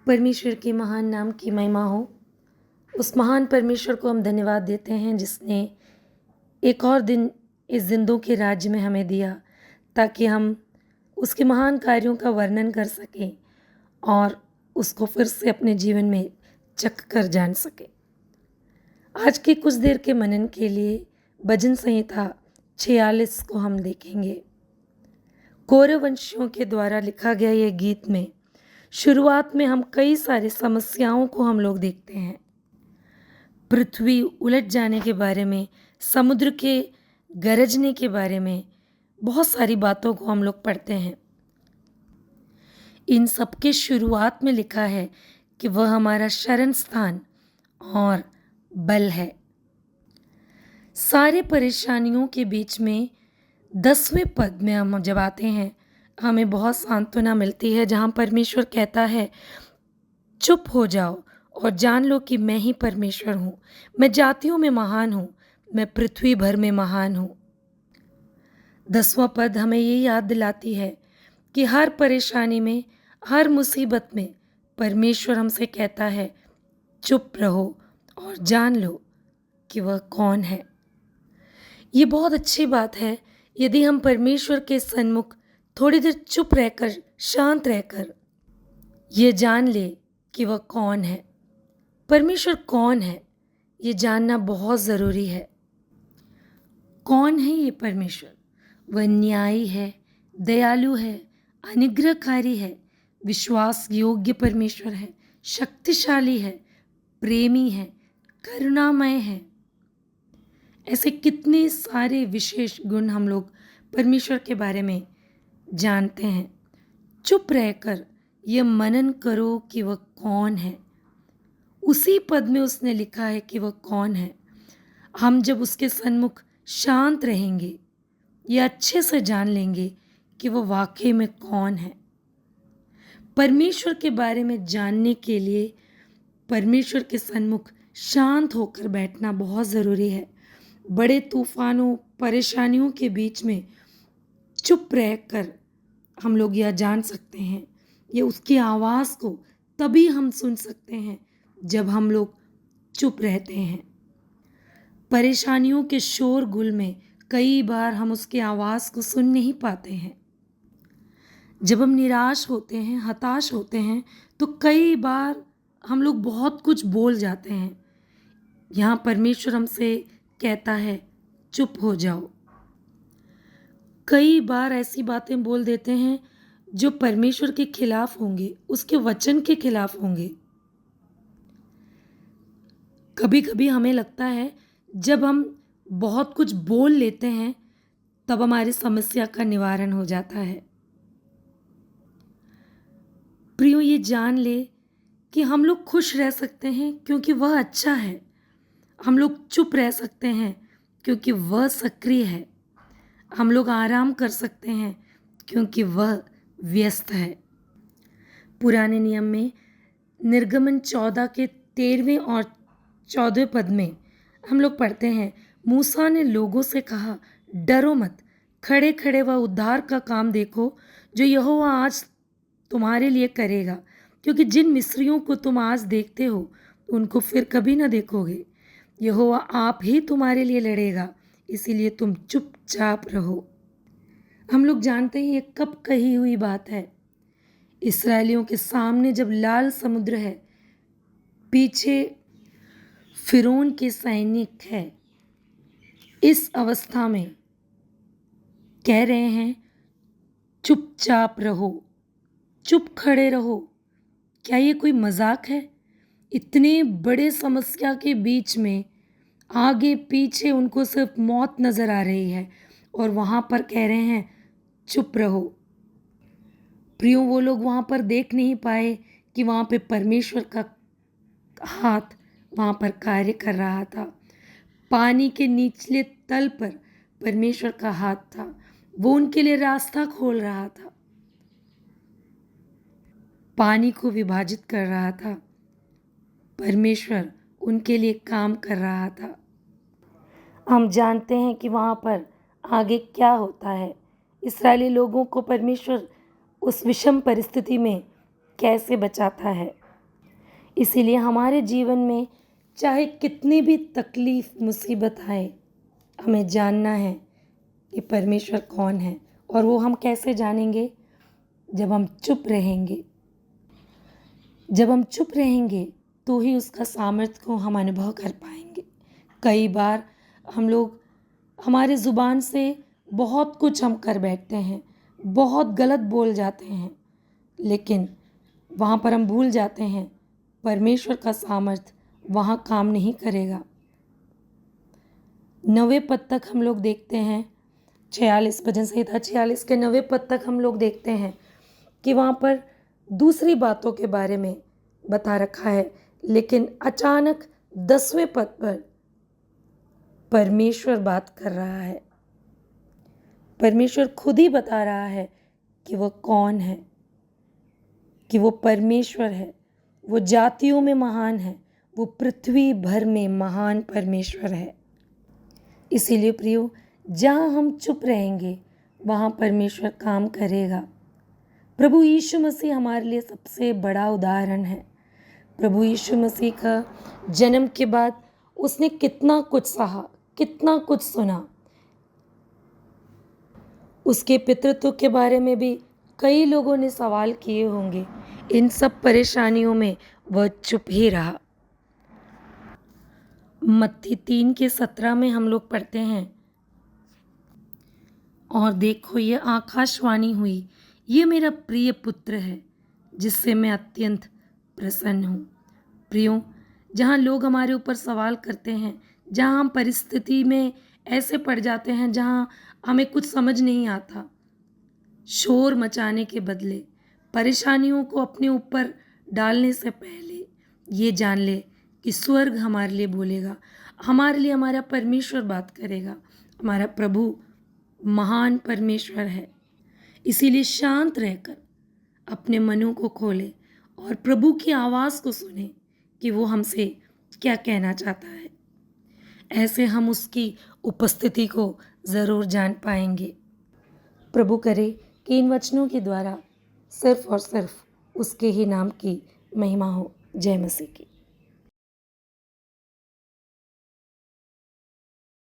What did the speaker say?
परमेश्वर के महान नाम की महिमा हो। उस महान परमेश्वर को हम धन्यवाद देते हैं जिसने एक और दिन इस जिंदों के राज्य में हमें दिया ताकि हम उसके महान कार्यों का वर्णन कर सकें और उसको फिर से अपने जीवन में चख कर जान सकें। आज के कुछ देर के मनन के लिए भजन संहिता 46 को हम देखेंगे। कौरव वंशियों के द्वारा लिखा गया ये गीत में शुरुआत में हम कई सारी समस्याओं को हम लोग देखते हैं। पृथ्वी उलट जाने के बारे में, समुद्र के गरजने के बारे में बहुत सारी बातों को हम लोग पढ़ते हैं। इन सब के शुरुआत में लिखा है कि वह हमारा शरण स्थान और बल है। सारे परेशानियों के बीच में 10वें पद में हम जब आते हैं हमें बहुत सांत्वना मिलती है, जहाँ परमेश्वर कहता है चुप हो जाओ और जान लो कि मैं ही परमेश्वर हूँ। मैं जातियों में महान हूँ, मैं पृथ्वी भर में महान हूँ। 10वां पद हमें ये याद दिलाती है कि हर परेशानी में, हर मुसीबत में परमेश्वर हमसे कहता है चुप रहो और जान लो कि वह कौन है। ये बहुत अच्छी बात है यदि हम परमेश्वर के सन्मुख थोड़ी देर चुप रहकर, शांत रहकर ये जान ले कि वह कौन है। परमेश्वर कौन है ये जानना बहुत ज़रूरी है। कौन है ये परमेश्वर? वह न्यायी है, दयालु है, अनुग्रहकारी है, विश्वास योग्य परमेश्वर है, शक्तिशाली है, प्रेमी है, करुणामय है। ऐसे कितने सारे विशेष गुण हम लोग परमेश्वर के बारे में जानते हैं। चुप रहकर ये मनन करो कि वह कौन है। उसी पद में उसने लिखा है कि वह कौन है। हम जब उसके सन्मुख शांत रहेंगे, ये अच्छे से जान लेंगे कि वह वाकई में कौन है। परमेश्वर के बारे में जानने के लिए परमेश्वर के सन्मुख शांत होकर बैठना बहुत ज़रूरी है। बड़े तूफानों, परेशानियों के बीच में चुप रहकर हम लोग यह जान सकते हैं, ये उसकी आवाज़ को तभी हम सुन सकते हैं जब हम लोग चुप रहते हैं। परेशानियों के शोरगुल में कई बार हम उसकी आवाज़ को सुन नहीं पाते हैं। जब हम निराश होते हैं, हताश होते हैं, तो कई बार हम लोग बहुत कुछ बोल जाते हैं। यहाँ परमेश्वर हमसे कहता है चुप हो जाओ। कई बार ऐसी बातें बोल देते हैं जो परमेश्वर के खिलाफ होंगे, उसके वचन के खिलाफ होंगे। कभी कभी हमें लगता है जब हम बहुत कुछ बोल लेते हैं तब हमारी समस्या का निवारण हो जाता है। प्रियो, ये जान ले कि हम लोग खुश रह सकते हैं क्योंकि वह अच्छा है। हम लोग चुप रह सकते हैं क्योंकि वह सक्रिय है। हम लोग आराम कर सकते हैं क्योंकि वह व्यस्त है। पुराने नियम में निर्गमन 14 के 13वें और 14वें पद में हम लोग पढ़ते हैं, मूसा ने लोगों से कहा, डरो मत, खड़े खड़े वह उद्धार का काम देखो जो यहोवा आज तुम्हारे लिए करेगा, क्योंकि जिन मिस्रियों को तुम आज देखते हो उनको फिर कभी ना देखोगे। यहोवा आप ही तुम्हारे लिए लड़ेगा, इसीलिए तुम चुपचाप रहो। हम लोग जानते हैं ये कब कही हुई बात है। इस्राएलियों के सामने जब लाल समुद्र है, पीछे फिरौन के सैनिक है, इस अवस्था में कह रहे हैं चुपचाप रहो, चुप खड़े रहो। क्या ये कोई मजाक है? इतने बड़े समस्या के बीच में आगे पीछे उनको सिर्फ मौत नजर आ रही है और वहां पर कह रहे हैं चुप रहो। प्रियो, वो लोग वहां पर देख नहीं पाए कि वहां पे परमेश्वर का हाथ वहां पर कार्य कर रहा था। पानी के निचले तल पर परमेश्वर का हाथ था, वो उनके लिए रास्ता खोल रहा था, पानी को विभाजित कर रहा था। परमेश्वर उनके लिए काम कर रहा था। हम जानते हैं कि वहाँ पर आगे क्या होता है। इस्राएली लोगों को परमेश्वर उस विषम परिस्थिति में कैसे बचाता है। इसीलिए हमारे जीवन में चाहे कितनी भी तकलीफ़ मुसीबत आए, हमें जानना है कि परमेश्वर कौन है। और वो हम कैसे जानेंगे? जब हम चुप रहेंगे। जब हम चुप रहेंगे तो ही उसका सामर्थ्य को हम अनुभव कर पाएंगे। कई बार हम लोग हमारे ज़ुबान से बहुत कुछ हम कर बैठते हैं, बहुत गलत बोल जाते हैं, लेकिन वहाँ पर हम भूल जाते हैं परमेश्वर का सामर्थ्य वहाँ काम नहीं करेगा। 90 पद तक हम लोग देखते हैं, 46 भजन संहिता 46 के 90 पद तक हम लोग देखते हैं कि वहाँ पर दूसरी बातों के बारे में बता रखा है, लेकिन अचानक 10वें पद पर परमेश्वर बात कर रहा है। परमेश्वर खुद ही बता रहा है कि वह कौन है, कि वो परमेश्वर है, वो जातियों में महान है, वो पृथ्वी भर में महान परमेश्वर है। इसीलिए प्रियो, जहाँ हम चुप रहेंगे वहाँ परमेश्वर काम करेगा। प्रभु यीशु मसीह हमारे लिए सबसे बड़ा उदाहरण है। प्रभु यीशु मसीह का जन्म के बाद उसने कितना कुछ सहा, कितना कुछ सुना। उसके पितृत्व के बारे में भी कई लोगों ने सवाल किए होंगे। इन सब परेशानियों में वह चुप ही रहा। मत्ती 3 के 17 में हम लोग पढ़ते हैं, और देखो ये आकाशवाणी हुई, ये मेरा प्रिय पुत्र है जिससे मैं अत्यंत प्रसन्न हूँ। प्रियो, जहाँ लोग हमारे ऊपर सवाल करते हैं, जहाँ हम परिस्थिति में ऐसे पड़ जाते हैं जहाँ हमें कुछ समझ नहीं आता, शोर मचाने के बदले परेशानियों को अपने ऊपर डालने से पहले ये जान ले कि स्वर्ग हमारे लिए बोलेगा, हमारे लिए हमारा परमेश्वर बात करेगा। हमारा प्रभु महान परमेश्वर है। इसीलिए शांत रहकर अपने मनों को खोले और प्रभु की आवाज़ को सुने कि वो हमसे क्या कहना चाहता है। ऐसे हम उसकी उपस्थिति को ज़रूर जान पाएंगे। प्रभु करे कि इन वचनों के द्वारा सिर्फ और सिर्फ उसके ही नाम की महिमा हो। जय मसीह की।